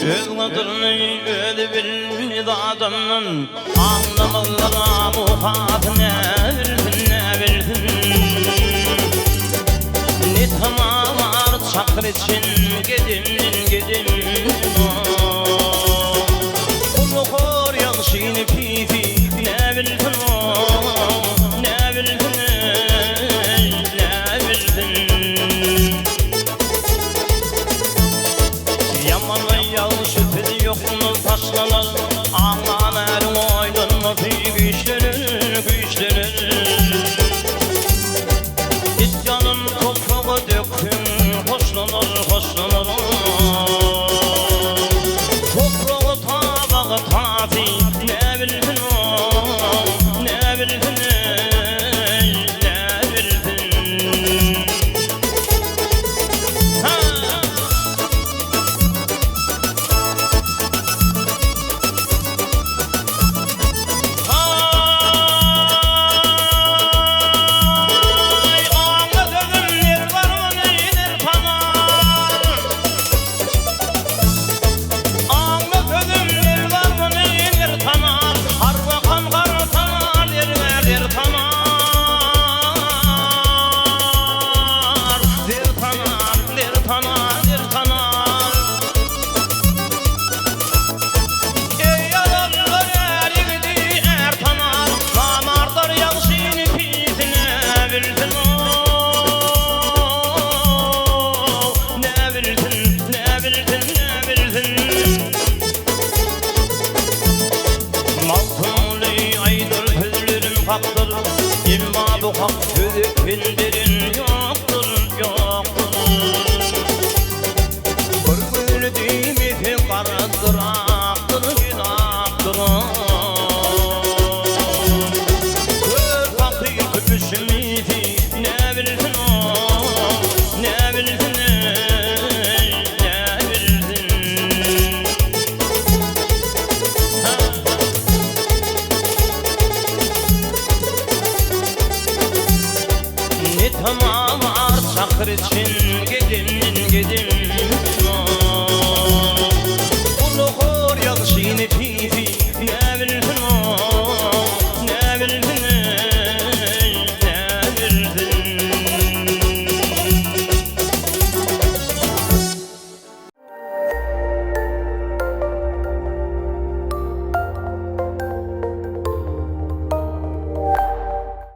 Öz qadrini öyle bir adamın anlamalara muhat ne bildin ne tamamar çakır için gedim Kulu kor yanşini pifi ne bildin ne bildin Yamanla yanlışı tezi yokluğunu taşlanır Ağlan erim oydun güçlenir İsyanın toprağı döktün hoşlanır Toprağı tabağı tazi ne bildin ne bildin Haktır, imma bu hak sözü bildirin yoktur Bir gülü dimiti karadır, aktır günahtır Kör fakir küpüşümiti ne bildin ne bildin Tamam çakır için gedim Ulu hor yanşini pifi